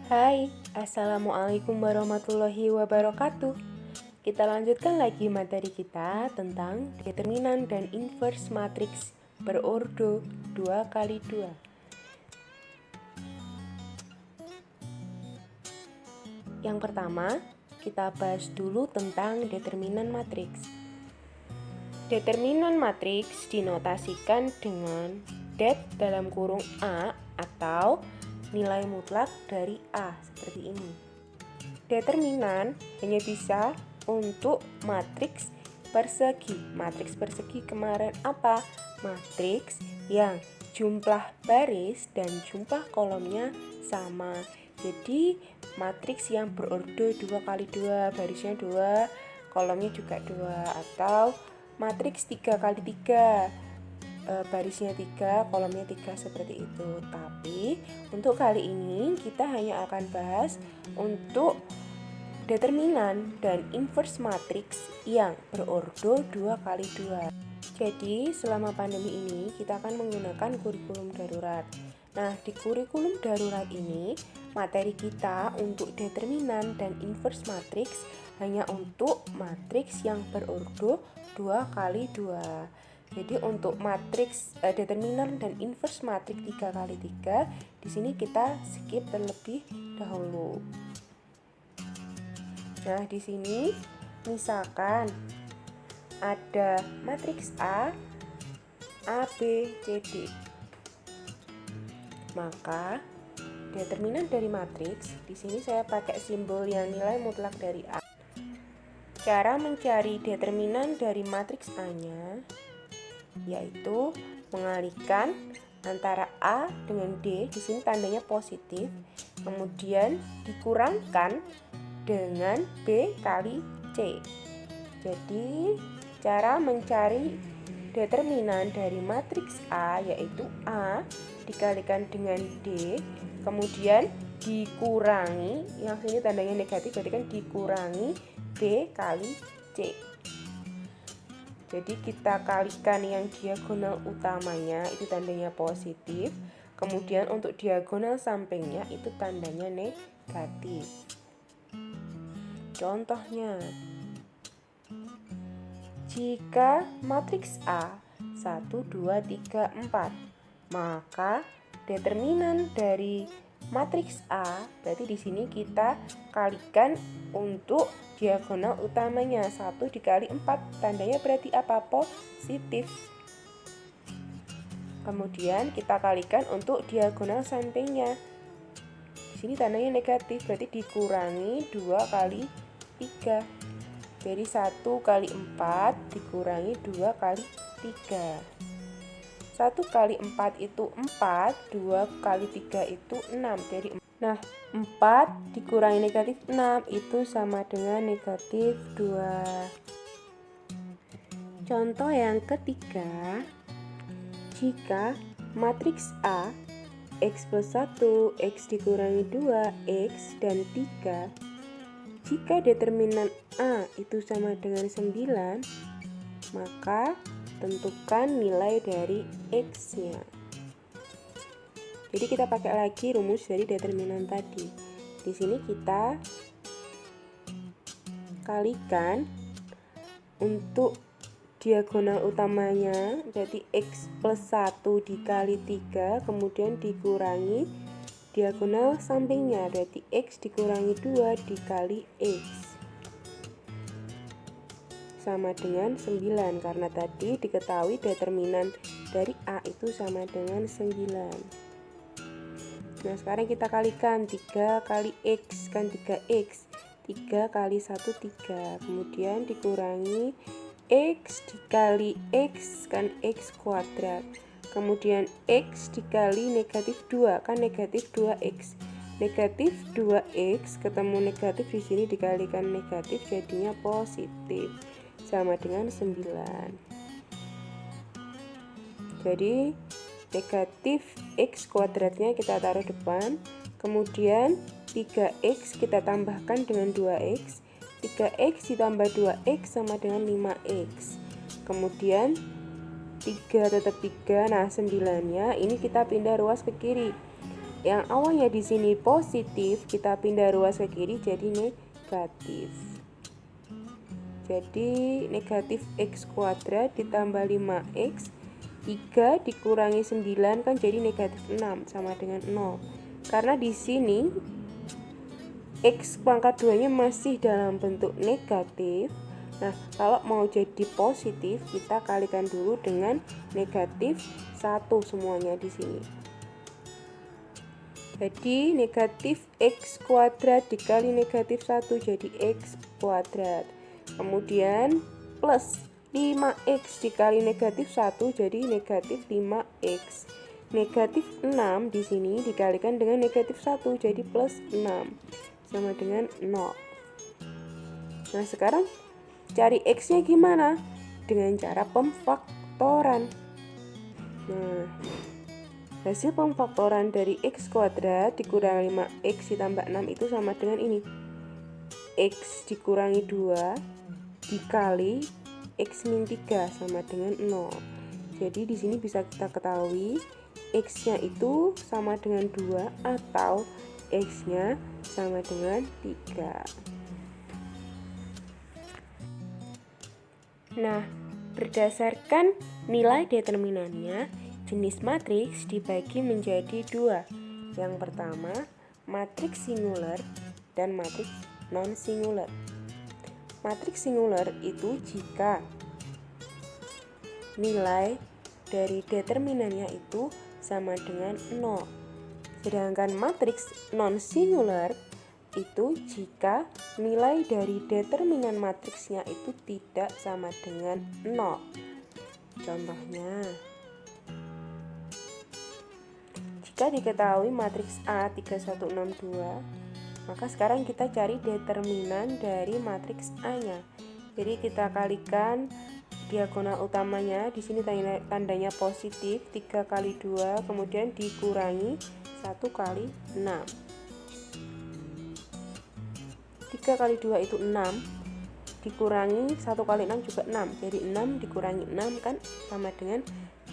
Hai, Assalamualaikum warahmatullahi wabarakatuh. Kita lanjutkan lagi materi kita tentang determinan dan inverse matriks berordo 2x2. Yang pertama, kita bahas dulu tentang determinan matriks. Determinan matriks dinotasikan dengan det dalam kurung A atau nilai mutlak dari A seperti ini. Determinan hanya bisa untuk matriks persegi. Matriks persegi kemarin apa? Matriks yang jumlah baris dan jumlah kolomnya sama. Jadi matriks yang berordo 2x2, barisnya 2, kolomnya juga 2, atau matriks 3x3, barisnya 3, kolomnya 3 seperti itu. Tapi untuk kali ini kita hanya akan bahas untuk determinan dan inverse matriks yang berordo 2x2. Jadi selama pandemi ini kita akan menggunakan kurikulum darurat. Nah, di kurikulum darurat ini materi kita untuk determinan dan inverse matriks hanya untuk matriks yang berordo 2x2. Jadi untuk matriks determinan dan inverse matriks 3x3 di sini kita skip terlebih dahulu. Nah, di sini misalkan ada matriks A, B, C, D. Maka determinan dari matriks di sini saya pakai simbol yang nilai mutlak dari A. Cara mencari determinan dari matriks A-nya yaitu mengalihkan antara A dengan D, di sini tandanya positif, kemudian dikurangkan dengan B kali C. Jadi cara mencari determinan dari matriks A yaitu A dikalikan dengan D, kemudian dikurangi, yang sini tandanya negatif berarti kan dikurangi B kali C. Jadi kita kalikan yang diagonal utamanya itu tandanya positif, kemudian untuk diagonal sampingnya itu tandanya negatif. Contohnya, jika matriks A 1, 2, 3, 4, maka determinan dari matriks A berarti di sini kita kalikan untuk diagonal utamanya 1 dikali 4, tandanya berarti apa? Positif. Kemudian kita kalikan untuk diagonal sampingnya. Di sini tandanya negatif, berarti dikurangi 2 kali 3. Jadi 1 kali 4 dikurangi 2 kali 3. 1 kali 4 itu 4, 2 kali 3 itu 6. Jadi 4 dikurangi negatif 6 itu sama dengan negatif 2. Contoh yang ketiga, jika matriks A X plus 1, X dikurangi 2, X dan 3, jika determinan A itu sama dengan 9, maka tentukan nilai dari X-nya. Jadi kita pakai lagi rumus dari determinan tadi. Di sini kita kalikan untuk diagonal utamanya, berarti X plus 1 dikali 3, kemudian dikurangi diagonal sampingnya, berarti X dikurangi 2 dikali X. Sama dengan 9, karena tadi diketahui determinan dari A itu sama dengan 9. Nah, sekarang kita kalikan 3 kali X, kan 3X. 3 kali 1, 3. Kemudian dikurangi X dikali X, kan X kuadrat. Kemudian X dikali negatif 2, kan negatif 2X. Negatif 2X ketemu negatif di sini dikalikan negatif jadinya positif. Sama dengan 9. Jadi negatif X kuadratnya kita taruh depan, kemudian 3X kita tambahkan dengan 2X, 3X ditambah 2X sama dengan 5X, kemudian 3 tetap 3, nah 9-nya ini kita pindah ruas ke kiri, yang awalnya di sini positif, kita pindah ruas ke kiri jadi negatif. Jadi negatif x kuadrat ditambah 5x 3 dikurangi 9 kan jadi negatif 6 sama dengan 0. Karena di sini x pangkat 2 nya masih dalam bentuk negatif. Nah, kalau mau jadi positif kita kalikan dulu dengan negatif 1 semuanya di sini. Jadi negatif x kuadrat dikali negatif 1 jadi x kuadrat. Kemudian plus 5x dikali negatif 1 jadi negatif 5x. Negatif 6 di sini dikalikan dengan negatif 1 jadi plus 6 sama dengan 0. Nah, sekarang cari x-nya gimana? Dengan cara pemfaktoran. Nah, hasil pemfaktoran dari x kuadrat dikurangi 5x ditambah 6 itu sama dengan ini. X dikurangi 2 dikali x min 3 sama dengan 0. Jadi di sini bisa kita ketahui x-nya itu sama dengan 2 atau x-nya sama dengan 3. Nah, berdasarkan nilai determinannya, jenis matriks dibagi menjadi 2. Yang pertama, matriks singular dan matriks non-singular. Matriks singular itu jika nilai dari determinannya itu sama dengan 0. Sedangkan matriks non-singular itu jika nilai dari determinan matriksnya itu tidak sama dengan 0. Contohnya, jika diketahui matriks A 3162, maka sekarang kita cari determinan dari matriks A-nya. Jadi kita kalikan diagonal utamanya, di sini tandanya positif, 3 kali 2, kemudian dikurangi 1 kali 6. 3 kali 2 itu 6, dikurangi 1 kali 6 juga 6. Jadi 6 dikurangi 6 kan sama dengan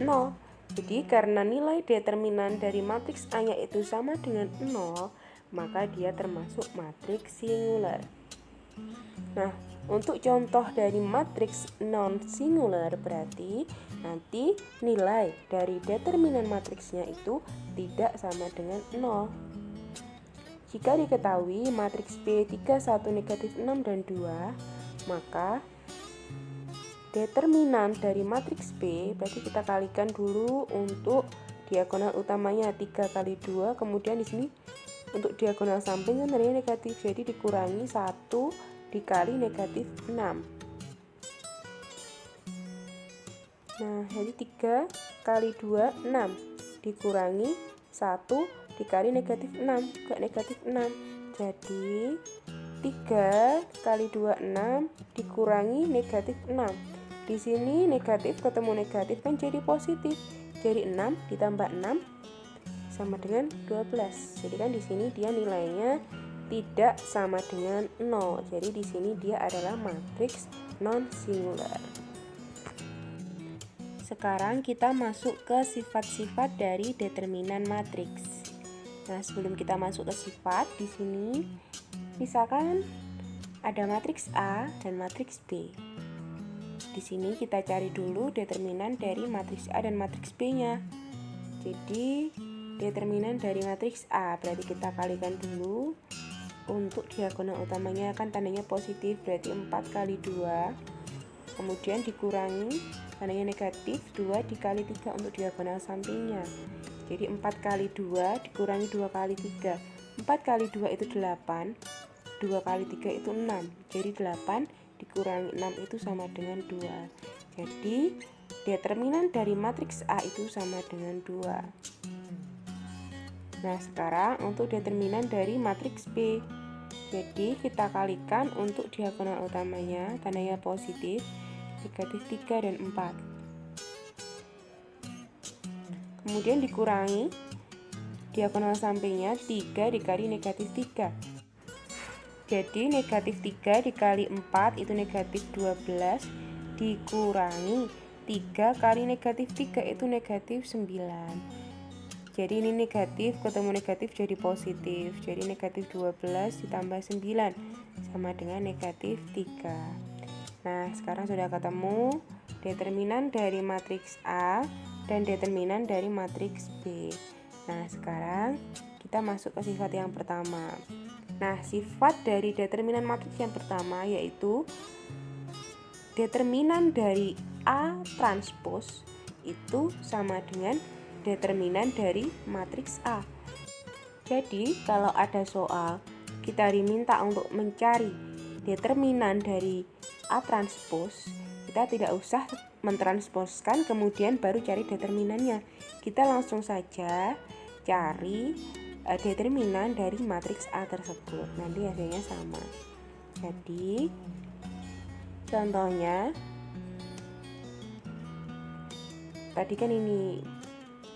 0. Jadi karena nilai determinan dari matriks A-nya itu sama dengan 0, maka dia termasuk matriks singular. Nah, untuk contoh dari matriks non-singular berarti nanti nilai dari determinan matriksnya itu tidak sama dengan 0. Jika diketahui matriks P 3, 1, negatif 6, dan 2, maka determinan dari matriks P berarti kita kalikan dulu untuk diagonal utamanya 3 kali 2, kemudian di sini untuk diagonal samping kan tadinya negatif, jadi dikurangi 1 dikali negatif 6. Nah, jadi 3 kali 2, 6 dikurangi 1 dikali negatif 6, juga negatif 6. Jadi 3 kali 2, 6 dikurangi negatif 6. Di sini negatif ketemu negatif kan jadi positif. Jadi 6 ditambah 6 sama dengan 12. Jadi kan di sini dia nilainya tidak sama dengan 0. Jadi di sini dia adalah matriks non-singular. Sekarang kita masuk ke sifat-sifat dari determinan matriks. Nah, sebelum kita masuk ke sifat, di sini misalkan ada matriks A dan matriks B. Di sini kita cari dulu determinan dari matriks A dan matriks B-nya. Jadi determinan dari matriks A berarti kita kalikan dulu. Untuk diagonal utamanya kan tandanya positif, berarti 4 kali 2, kemudian dikurangi tandanya negatif, 2 dikali 3 untuk diagonal sampingnya. Jadi 4 kali 2 dikurangi 2 kali 3, 4 kali 2 itu 8, 2 kali 3 itu 6, jadi 8 dikurangi 6 itu sama dengan 2. Jadi determinan dari matriks A itu sama dengan 2. Nah, sekarang untuk determinan dari matriks B. Jadi kita kalikan untuk diagonal utamanya tandanya positif, negatif 3 dan 4. Kemudian dikurangi diagonal sampingnya 3 dikali negatif 3. Jadi negatif 3 dikali 4 itu negatif 12 dikurangi 3 kali negatif 3 itu negatif 9. Jadi ini negatif ketemu negatif jadi positif. Jadi negatif 12 ditambah 9 sama dengan negatif 3. Nah, sekarang sudah ketemu determinan dari matriks A dan determinan dari matriks B. Nah, sekarang kita masuk ke sifat yang pertama. Nah, sifat dari determinan matriks yang pertama yaitu determinan dari A transpose itu sama dengan determinan dari matriks A. Jadi, kalau ada soal kita diminta untuk mencari determinan dari A transpose, kita tidak usah mentransposkan kemudian baru cari determinannya. Kita langsung saja cari determinan dari matriks A tersebut. Nanti hasilnya sama. Jadi, contohnya tadi kan ini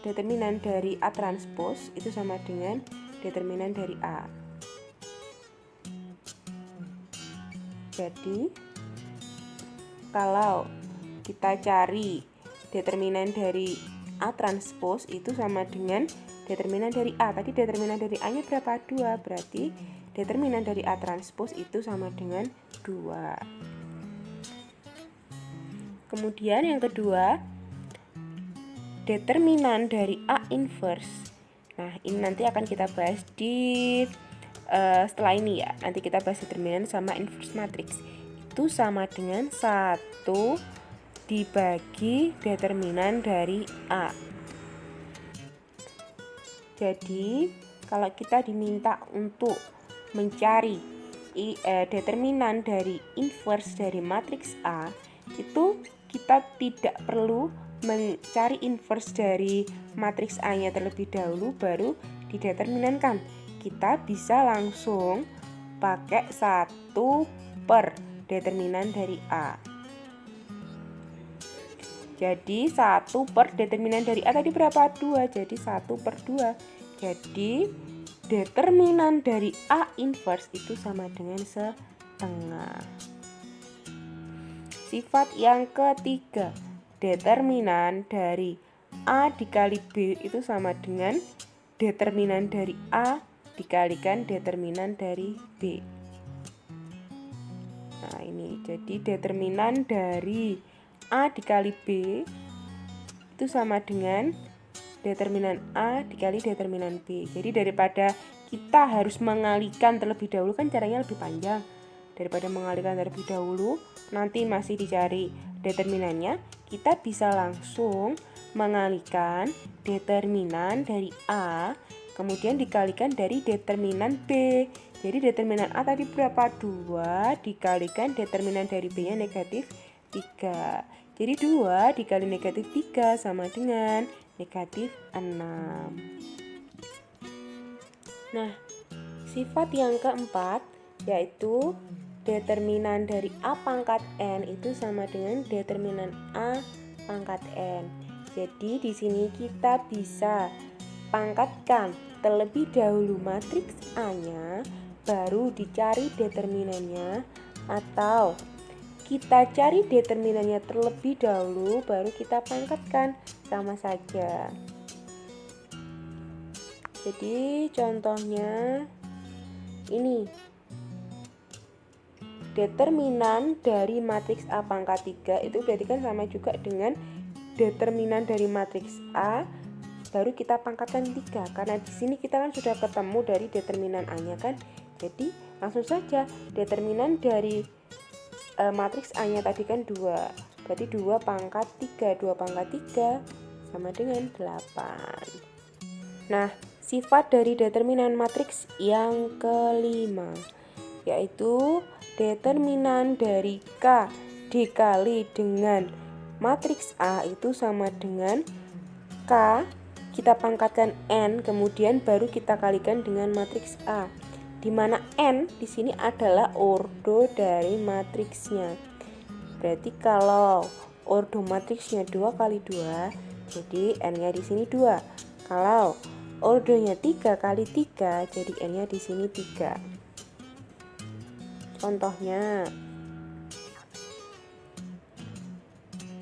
determinan dari A transpose itu sama dengan determinan dari A. Jadi kalau kita cari determinan dari A transpose itu sama dengan determinan dari A. Tadi determinan dari A nya berapa? 2. Berarti determinan dari A transpose itu sama dengan 2. Kemudian yang kedua, determinan dari A inverse. Nah, ini nanti akan kita bahas di setelah ini ya. Nanti kita bahas determinan sama inverse matrix. Itu sama dengan 1 dibagi determinan dari A. Jadi, kalau kita diminta untuk mencari determinan dari inverse dari matriks A, itu kita tidak perlu mencari inverse dari matriks A-nya terlebih dahulu baru dideterminankan. Kita bisa langsung pakai 1 per determinan dari A. Jadi 1 per determinan dari A tadi berapa? 2. Jadi 1 per 2. Jadi determinan dari A inverse itu sama dengan setengah. Sifat yang ketiga, determinan dari A dikali B itu sama dengan determinan dari A dikalikan determinan dari B. Nah, ini jadi determinan dari A dikali B itu sama dengan determinan A dikali determinan B. Jadi daripada kita harus mengalihkan terlebih dahulu, kan caranya lebih panjang. Daripada mengalihkan terlebih dahulu, nanti masih dicari determinannya, kita bisa langsung mengalihkan determinan dari A kemudian dikalikan dari determinan B. Jadi determinan A tadi berapa? 2 dikalikan determinan dari B nya negatif 3. Jadi 2 dikali negatif 3 sama dengan negatif 6. Nah, sifat yang keempat yaitu determinan dari A pangkat N itu sama dengan determinan A pangkat N. Jadi di sini kita bisa pangkatkan terlebih dahulu matriks A-nya, baru dicari determinannya, atau kita cari determinannya terlebih dahulu baru kita pangkatkan, sama saja. Jadi contohnya ini determinan dari matriks A pangkat 3 itu berarti kan sama juga dengan determinan dari matriks A baru kita pangkatkan 3, karena di sini kita kan sudah ketemu dari determinan A-nya kan. Jadi langsung saja determinan dari matriks A-nya tadi kan 2. Berarti 2 pangkat 3, 2 pangkat 3 sama dengan 8. Nah, sifat dari determinan matriks yang kelima yaitu determinan dari K dikali dengan matriks A itu sama dengan K kita pangkatkan N kemudian baru kita kalikan dengan matriks A, di mana N di sini adalah ordo dari matriksnya. Berarti kalau ordo matriksnya 2 kali 2, jadi N-nya di sini 2. Kalau ordonya 3 kali 3, jadi N-nya di sini 3. Contohnya,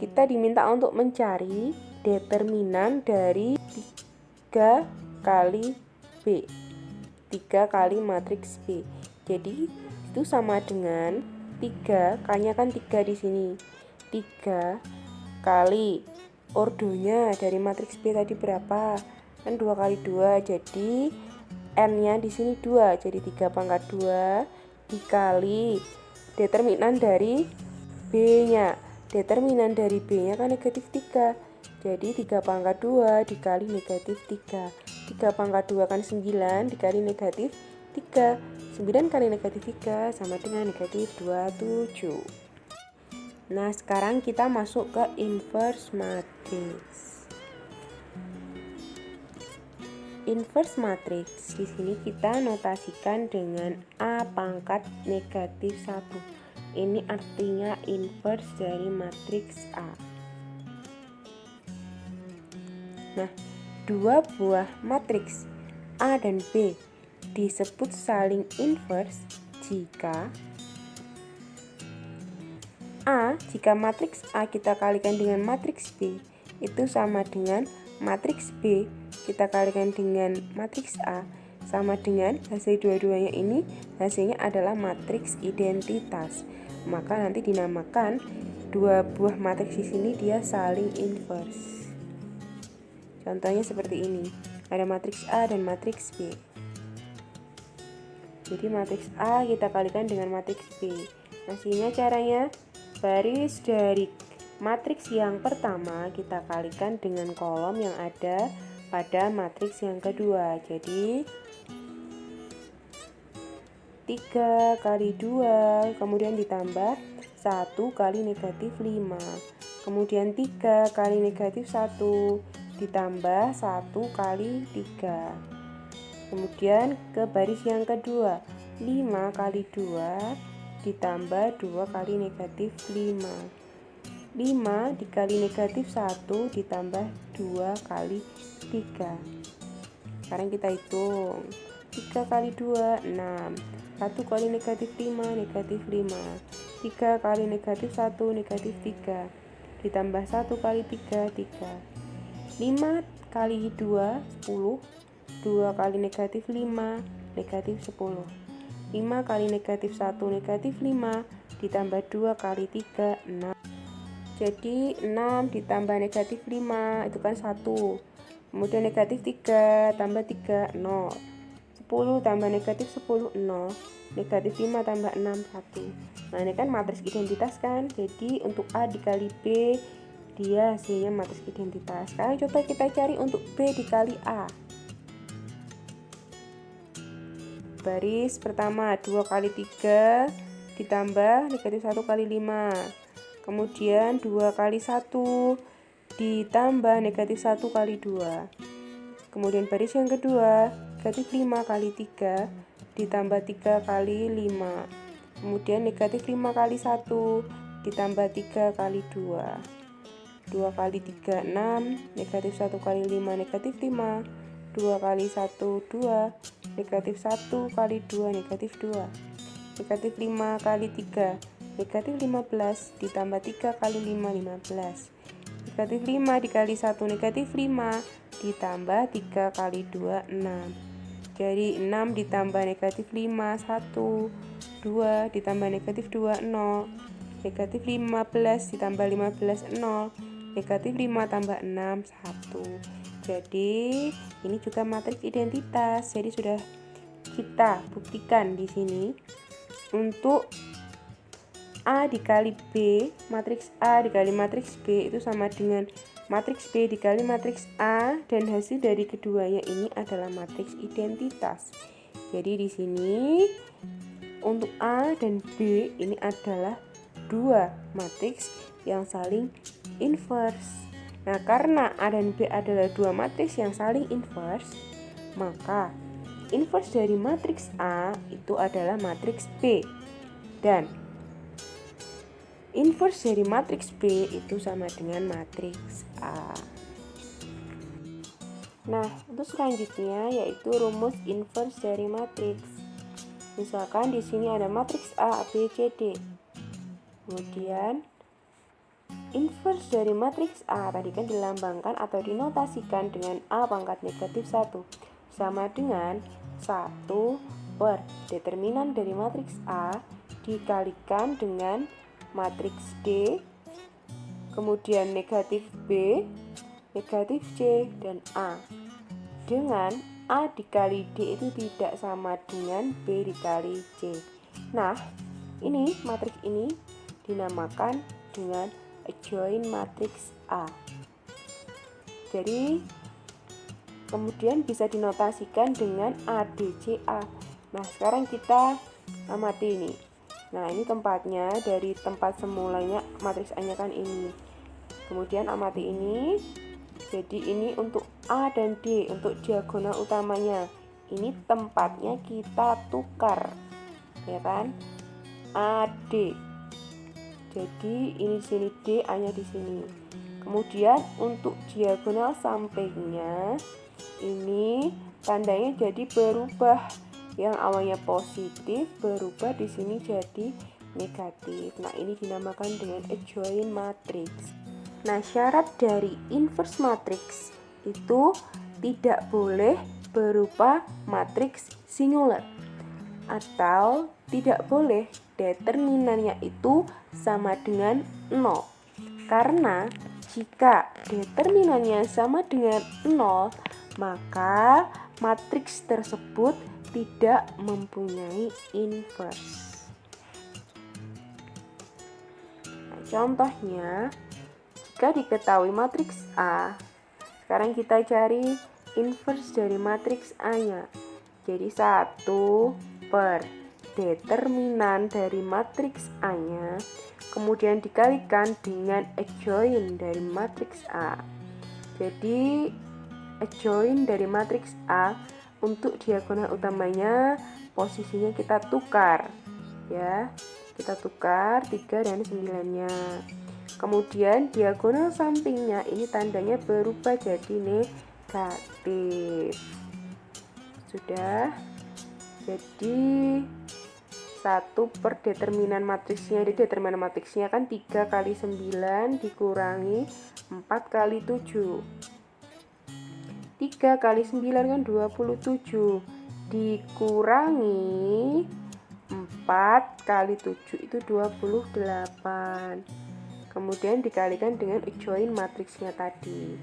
kita diminta untuk mencari determinan dari 3 kali B. 3 kali matriks B. Jadi itu sama dengan 3, K-nya kan 3 di sini. 3 kali ordonya dari matriks B tadi berapa? Kan 2 kali 2, jadi N-nya di sini 2, jadi 3 pangkat 2 dikali determinan dari B-nya. Determinan dari B-nya kan negatif 3. Jadi 3 pangkat 2 dikali negatif 3. 3 pangkat 2 kan 9 dikali negatif 3. 9 kali negatif 3 sama dengan negatif 27. Nah, sekarang kita masuk ke inverse matrix. Inverse matrix di sini kita notasikan dengan A pangkat negatif 1. Ini artinya inverse dari matriks A. Nah, dua buah matriks A dan B disebut saling inverse jika jika matriks A kita kalikan dengan matriks B itu sama dengan matriks B kita kalikan dengan matriks A sama dengan hasil dua-duanya ini hasilnya adalah matriks identitas. Maka nanti dinamakan dua buah matriks di sini dia saling inverse. Contohnya seperti ini. Ada matriks A dan matriks B. Jadi matriks A kita kalikan dengan matriks B. Hasilnya caranya baris dari matriks yang pertama kita kalikan dengan kolom yang ada pada matriks yang kedua. Jadi 3 kali 2 kemudian ditambah 1 kali negatif 5. Kemudian 3 kali negatif 1 ditambah 1 kali 3. Kemudian ke baris yang kedua 5 kali 2 ditambah 2 kali negatif 5. 5 dikali negatif 1 ditambah 2 kali 3. Sekarang kita hitung 3 kali 2 6. 1 kali negatif 5 negatif 5. 3 kali negatif 1 negatif 3 ditambah 1 kali 3 3. 5 kali 2 10. 2 kali negatif 5 negatif 10. 5 kali negatif 1 negatif 5 ditambah 2 kali 3 6. Jadi 6 ditambah negatif 5 itu kan 1. Kemudian negatif 3 tambah 3 0. 10 tambah negatif 10 0. Negatif 5 tambah 6 1. Nah, ini kan matriks identitas kan. Jadi untuk A dikali B dia hasilnya matriks identitas. Sekarang coba kita cari untuk B dikali A. Baris pertama 2 kali 3 ditambah negatif 1 kali 5. Kemudian 2 kali 1 ditambah negatif 1 kali 2. Kemudian baris yang kedua negatif 5 kali 3 ditambah 3 kali 5. Kemudian negatif 5 kali 1 ditambah 3 kali 2. 2 kali 3 6, negatif 1 kali 5 negatif 5. 2 kali 1 2, negatif 1 kali 2 negatif 2. Negatif 5 kali 3 negatif 15 ditambah 3 kali 5 15. Negatif 5 dikali 1 negatif 5 ditambah 3 kali 2 6. Jadi 6 ditambah negatif 5 1. 2 ditambah negatif 2 0. Negatif 15 ditambah 15 0. Negatif 5 tambah 6 1. Jadi ini juga matriks identitas. Jadi sudah kita buktikan di sini untuk A dikali B, matriks A dikali matriks B itu sama dengan matriks B dikali matriks A, dan hasil dari keduanya ini adalah matriks identitas. Jadi di sini untuk A dan B ini adalah dua matriks yang saling inverse. Nah, karena A dan B adalah dua matriks yang saling inverse, maka inverse dari matriks A itu adalah matriks B, dan inverse dari matriks B itu sama dengan matriks A. Nah, untuk selanjutnya yaitu rumus inverse dari matriks. Misalkan di sini ada matriks A, B, C, D. Kemudian inverse dari matriks A tadi kan dilambangkan atau dinotasikan dengan A pangkat negatif 1 sama dengan 1 per determinan dari matriks A dikalikan dengan matriks D, kemudian negatif B, negatif C, dan A. Dengan A dikali D itu tidak sama dengan B dikali C. Nah, ini matriks ini dinamakan dengan adjoint matriks A. Jadi kemudian bisa dinotasikan dengan ADCA. Nah, sekarang kita amati ini. Nah, ini tempatnya dari tempat semulanya matriks A-nya kan ini. Kemudian amati ini. Jadi ini untuk A dan D, untuk diagonal utamanya. Ini tempatnya kita tukar, ya kan? AD. Jadi ini di sini D, A-nya di sini. Kemudian untuk diagonal sampingnya, ini tandanya jadi berubah. Yang awalnya positif berubah di sini jadi negatif. Nah, ini dinamakan dengan adjoint matrix. Nah, syarat dari inverse matrix itu tidak boleh berupa matriks singular atau tidak boleh determinannya itu sama dengan 0. Karena jika determinannya sama dengan 0, maka matriks tersebut tidak mempunyai inverse. Nah, contohnya, jika diketahui matriks A, sekarang kita cari inverse dari matriks A-nya. Jadi 1 per determinan dari matriks A-nya, kemudian dikalikan dengan adjoint dari matriks A. Jadi adjoint dari matriks A untuk diagonal utamanya posisinya kita tukar, ya. Kita tukar 3 dan 9-nya. Kemudian diagonal sampingnya ini tandanya berubah jadi negatif. Sudah. Jadi 1 per determinan matriksnya. Jadi determinan matriksnya kan 3 kali 9 dikurangi 4 kali 7. 3 kali 9 kan 27. Dikurangi 4 kali 7 itu 28. Kemudian dikalikan dengan adjoint matriksnya tadi.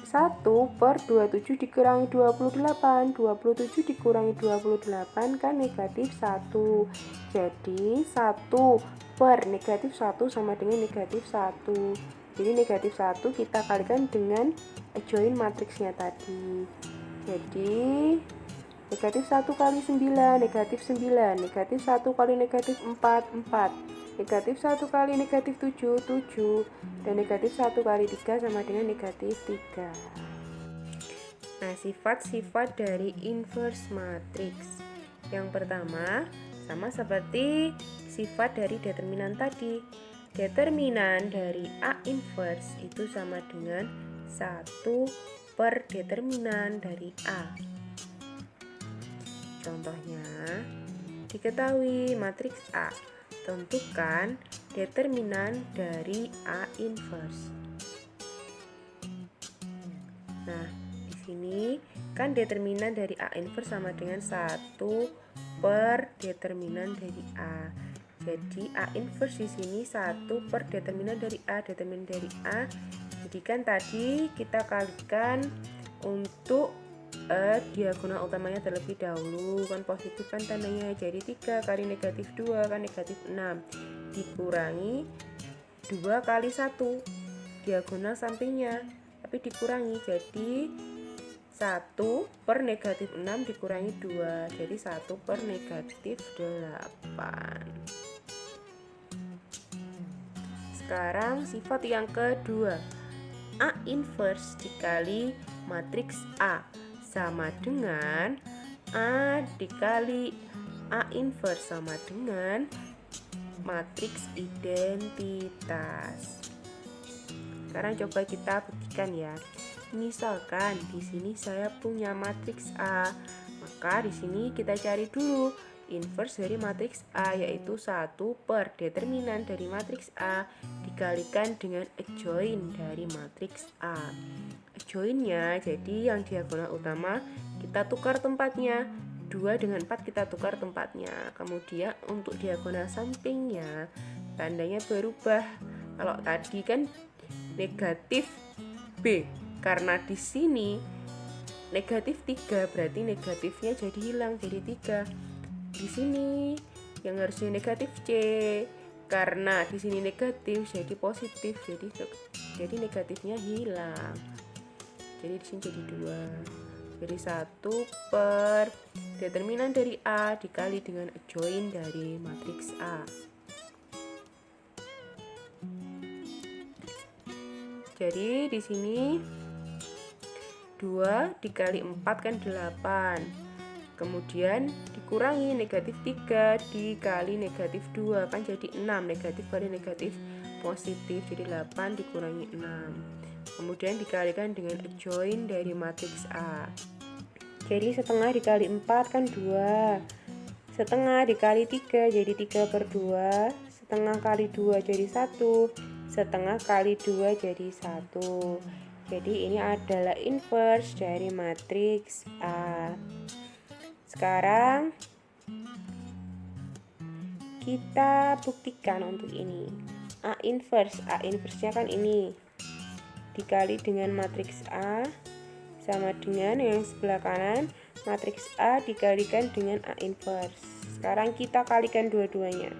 1 per 27 dikurangi 28. 27 dikurangi 28 kan negatif 1. Jadi 1 per negatif 1 sama dengan negatif 1. Jadi negatif 1 kita kalikan dengan adjoint matriksnya tadi. Jadi negatif 1 kali 9, negatif 9. Negatif 1 kali negatif 4, 4. Negatif 1 kali negatif 7, 7. Dan negatif 1 kali 3 sama dengan negatif 3. Nah, sifat-sifat dari inverse matrix. Yang pertama, sama seperti sifat dari determinan tadi. Determinan dari A inverse itu sama dengan 1 per determinan dari A. Contohnya, diketahui matriks A. Tentukan determinan dari A inverse. Nah, di sini kan determinan dari A inverse sama dengan 1 per determinan dari A. Jadi A inverse di sini 1 per determinan dari A. Determinan dari A. Jadi kan tadi kita kalikan untuk diagonal utamanya terlebih dahulu, kan positif kan tandanya. Jadi 3 kali negatif 2 kan negatif 6 dikurangi 2 kali 1 diagonal sampingnya, tapi dikurangi jadi 1 per negatif 6 dikurangi 2, jadi 1 per negatif 8. Sekarang sifat yang kedua, A inverse dikali matriks A sama dengan A dikali A inverse sama dengan matriks identitas. Sekarang coba kita buktikan ya. Misalkan di sini saya punya matriks A, maka di sini kita cari dulu inverse dari matriks A, yaitu 1 per determinan dari matriks A dikalikan dengan adjoint dari matriks A. Adjointnya, jadi yang diagonal utama kita tukar tempatnya, 2 dengan 4 kita tukar tempatnya. Kemudian untuk diagonal sampingnya tandanya berubah. Kalau tadi kan negatif B, karena di sini negatif 3 berarti negatifnya jadi hilang jadi 3. Di sini yang harusnya negatif C, karena di sini negatif jadi positif, jadi negatifnya hilang. Jadi di sini jadi 2. Jadi 1 per determinan dari A dikali dengan adjoint dari matriks A. Jadi di sini 2 dikali 4 kan 8. Kemudian dikurangi negatif 3 dikali negatif 2 kan jadi 6. Negatif kali negatif positif, jadi 8 dikurangi 6. Kemudian dikalikan dengan adjoint dari matriks A. Jadi setengah dikali 4 kan 2. Setengah dikali 3 jadi 3 per 2. Setengah kali 2 jadi 1. Setengah kali 2 jadi 1. Jadi ini adalah inverse dari matriks A. Sekarang kita buktikan untuk ini. A inverse-nya kan ini dikali dengan matriks A sama dengan yang sebelah kanan matriks A dikalikan dengan A inverse. Sekarang kita kalikan dua-duanya.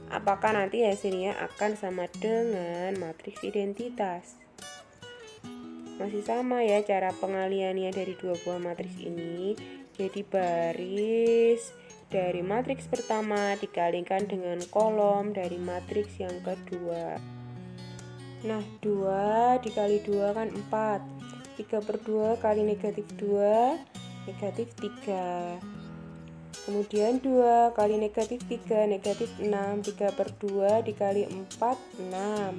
Apakah nanti hasilnya akan sama dengan matriks identitas? Masih sama ya cara pengaliannya dari dua buah matriks ini. Jadi baris dari matriks pertama dikalikan dengan kolom dari matriks yang kedua. Nah, 2 dikali 2 kan 4. 3 per 2 kali negatif 2, negatif 3. Kemudian 2 kali negatif 3, negatif 6. 3 per 2 dikali 4, 6.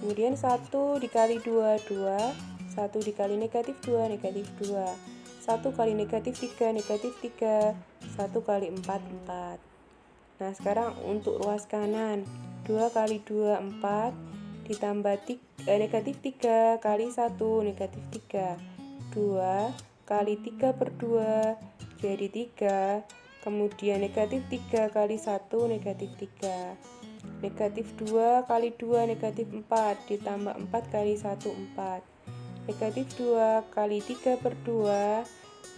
Kemudian 1 dikali 2, 2. 1 dikali negatif 2, negatif 2. 1 kali negatif 3, negatif 3. 1 kali 4, 4. Nah, sekarang untuk ruas kanan 2 kali 2, 4. Ditambah negatif 3 kali 1, negatif 3. 2 kali 3 per 2 jadi 3. Kemudian negatif 3 kali 1, negatif 3. Negatif 2 kali 2, negatif 4. Ditambah 4 kali 1, 4. Negatif 2 kali 3 per 2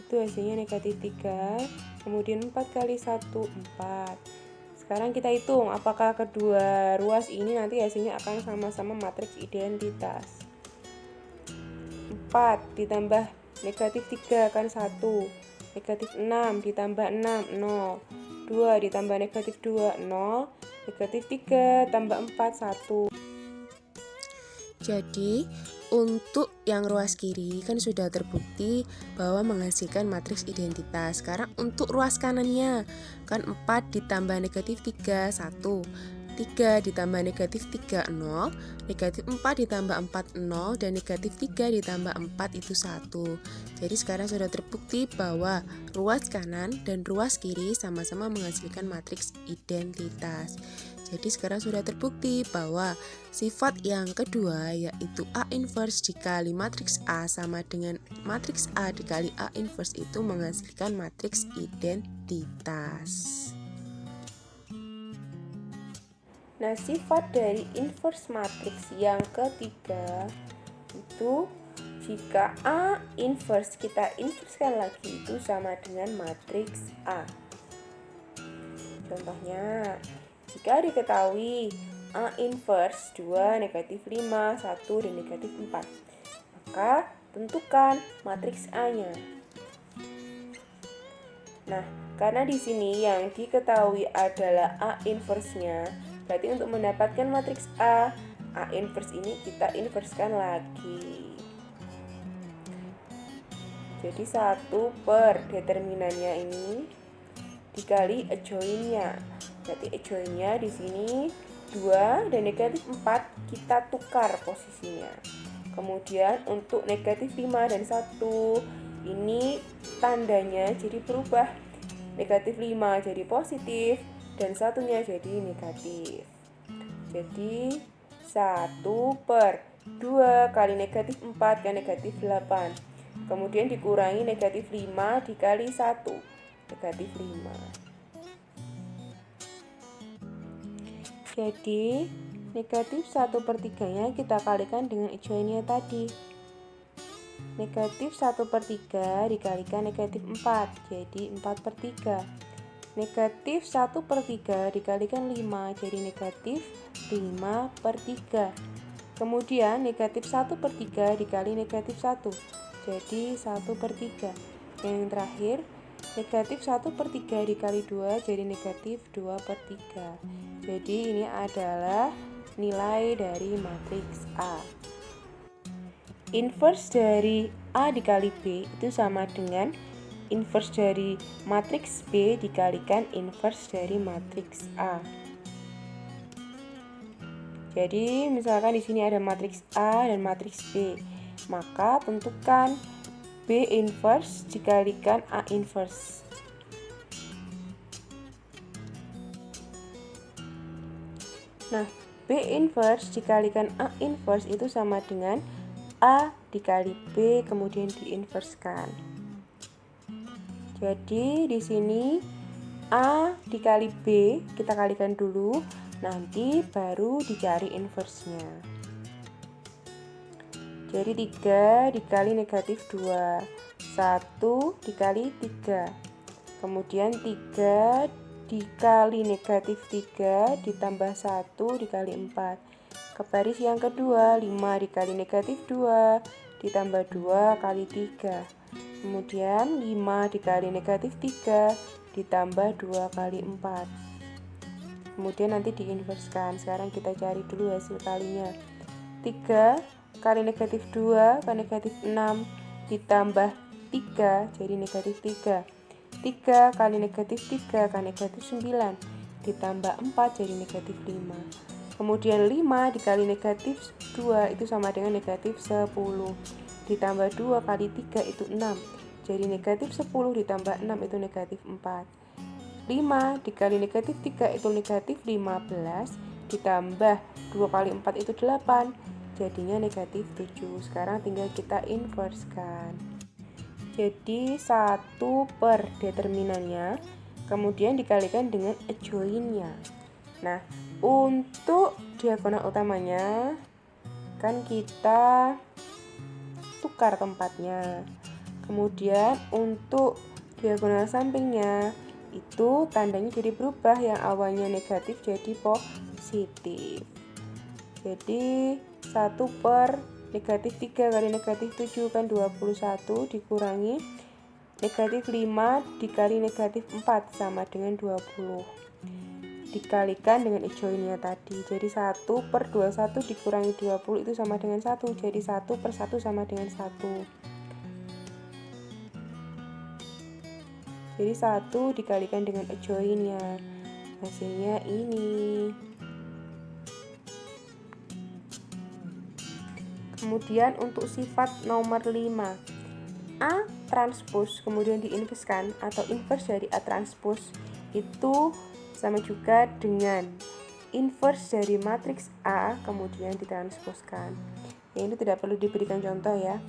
itu hasilnya negatif 3. Kemudian 4 kali 1, 4. Sekarang kita hitung apakah kedua ruas ini nanti hasilnya akan sama-sama matriks identitas. 4 ditambah negatif 3 kan 1. Negatif 6 ditambah 6, 0. 2 ditambah negatif 2, 0. Negatif 3 tambah 4, 1. Jadi untuk yang ruas kiri kan sudah terbukti bahwa menghasilkan matriks identitas. Sekarang untuk ruas kanannya kan 4 ditambah negatif 3, 1. 3 ditambah negatif 3, 0. Negatif 4 ditambah 4, 0. Dan negatif 3 ditambah 4 itu 1. Jadi sekarang sudah terbukti bahwa ruas kanan dan ruas kiri sama-sama menghasilkan matriks identitas. Jadi sekarang sudah terbukti bahwa sifat yang kedua yaitu A inverse dikali matriks A sama dengan matriks A dikali A inverse itu menghasilkan matriks identitas. Nah, sifat dari inverse matriks yang ketiga itu jika A inverse kita inverskan lagi itu sama dengan matriks A. Contohnya, jika diketahui A inverse 2, negatif 5, 1, dan negatif 4, maka tentukan matriks A-nya. Nah, karena di sini yang diketahui adalah A inverse-nya, berarti untuk mendapatkan matriks A inverse ini kita inverskan lagi. Jadi 1 per determinannya ini dikali adjoint-nya. Berarti adjoint-nya di sini 2 dan negatif 4 kita tukar posisinya. Kemudian untuk negatif 5 dan 1 ini tandanya jadi berubah. Negatif 5 jadi positif dan satunya jadi negatif. Jadi 1/2 kali negatif 4 kan negatif 8. Kemudian dikurangi negatif 5 dikali 1, negatif 5. Jadi negatif 1/3-nya kita kalikan dengan ijoinnya tadi. Negatif 1/3 dikalikan negatif 4, jadi 4/3. Negatif 1/3 dikalikan 5, jadi negatif 5/3. Kemudian negatif 1/3 dikali negatif 1, jadi 1/3. Yang terakhir, negatif 1/3 dikali 2, jadi negatif 2/3. Jadi ini adalah nilai dari matriks A. Inverse dari A dikali B itu sama dengan inverse dari matriks B dikalikan inverse dari matriks A. Jadi misalkan di sini ada matriks A dan matriks B, maka tentukan B inverse dikalikan A inverse. Nah, B inverse dikalikan A inverse itu sama dengan A dikali B kemudian diinverskan. Jadi di sini A dikali B kita kalikan dulu, nanti baru dicari inversenya. Jadi 3 dikali negatif 2, 1 dikali 3. Kemudian 3 dikali negatif 3 ditambah 1 dikali 4. Ke baris yang kedua, 5 dikali negatif 2 ditambah 2 kali 3. Kemudian 5 dikali negatif 3 ditambah 2 kali 4. Kemudian nanti diinverskan. Sekarang kita cari dulu hasil kalinya. 3 kali negatif 2 kali negatif 6 ditambah 3 jadi negatif 3. 3 kali negatif 3 kali negatif 9 ditambah 4 jadi negatif 5. Kemudian 5 dikali negatif 2 itu sama dengan negatif 10. Ditambah 2 kali 3 itu 6. Jadi negatif 10 ditambah 6 itu negatif 4. 5 dikali negatif 3 itu negatif 15. Ditambah 2 kali 4 itu 8. Jadinya negatif 7. Sekarang tinggal kita inverskan. Jadi 1 per determinannya, kemudian dikalikan dengan adjoinnya. Nah, untuk diagonal utamanya kan kita tukar tempatnya. Kemudian untuk diagonal sampingnya itu tandanya jadi berubah, yang awalnya negatif jadi positif. Jadi 1 per negatif 3 kali negatif 7 kan 21 dikurangi negatif 5 dikali negatif 4 sama dengan 20. Dikalikan dengan adjoinnya tadi. Jadi 1 per 21 dikurangi 20 itu sama dengan 1. Jadi 1 per 1 sama dengan 1. Jadi 1 dikalikan dengan adjoinnya. Hasilnya ini. Kemudian untuk sifat nomor 5, A transpose kemudian diinverskan atau inverse dari A transpose itu sama juga dengan inverse dari matriks A kemudian ditransposkan. Yang ini tidak perlu diberikan contoh ya.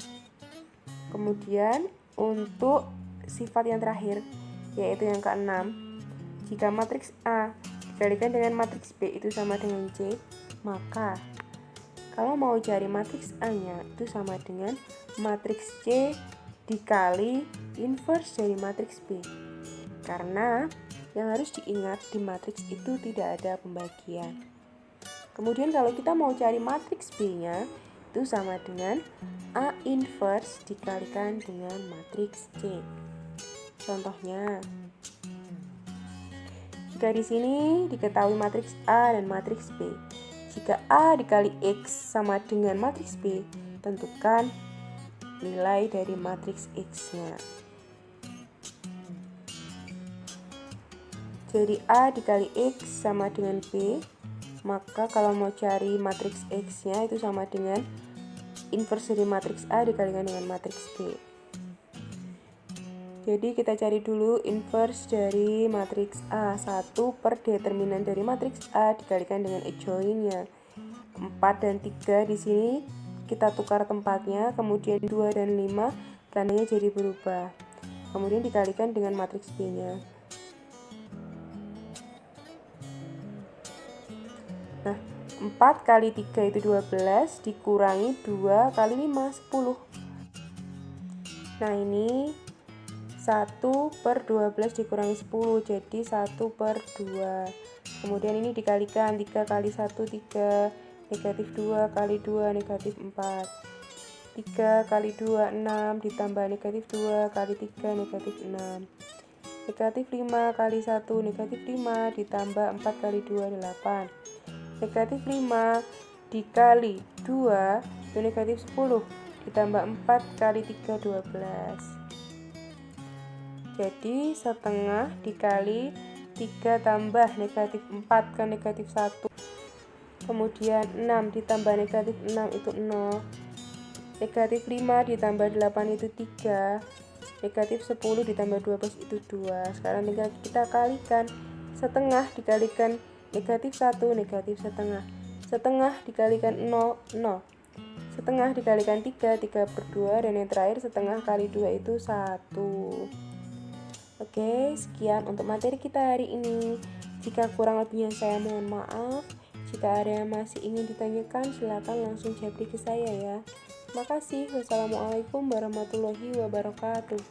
Kemudian untuk sifat yang terakhir yaitu yang ke-6, jika matriks A dikalikan dengan matriks B itu sama dengan C, maka kalau mau cari matriks A-nya itu sama dengan matriks C dikali inverse dari matriks B. Karena yang harus diingat di matriks itu tidak ada pembagian. Kemudian kalau kita mau cari matriks B-nya itu sama dengan A inverse dikalikan dengan matriks C. Contohnya, jika di sini diketahui matriks A dan matriks B. Jika A dikali X sama dengan matriks B, tentukan nilai dari matriks X-nya. Jadi A dikali X sama dengan B, maka kalau mau cari matriks X-nya itu sama dengan inverse dari matriks A dikalikan dengan matriks B. Jadi kita cari dulu inverse dari matriks A. 1 per determinan dari matriks A dikalikan dengan adjoinnya. 4 dan 3 di sini kita tukar tempatnya, kemudian 2 dan 5 tandanya jadi berubah. Kemudian dikalikan dengan matriks B-nya. Nah, 4 kali 3 itu 12, dikurangi 2 kali 5, 10. Nah, ini 1/12 dikurangi 10, jadi 1/2. Kemudian ini dikalikan 3 kali 1, 3, negatif 2 kali 2, negatif 4. 3 kali 2, 6, ditambah negatif 2 kali 3, negatif 6. Negatif 5 kali 1, negatif 5, ditambah 4 kali 2, 8. Negatif 5 dikali 2 itu negatif 10, ditambah 4 kali 3, 12. Jadi setengah dikali 3 tambah negatif 4 kan negatif 1. Kemudian 6 ditambah negatif 6 itu 0. Negatif 5 ditambah 8 itu 3. Negatif 10 ditambah 12 itu 2. Sekarang tinggal kita kalikan. Setengah dikalikan negatif 1, negatif setengah. Setengah dikalikan 0, 0. Setengah dikalikan 3, 3/2. Dan yang terakhir setengah kali 2 itu 1. Oke, sekian untuk materi kita hari ini. Jika kurang lebihnya saya mohon maaf. Jika ada yang masih ingin ditanyakan, silakan langsung japri ke saya ya. Terima kasih. Wassalamualaikum warahmatullahi wabarakatuh.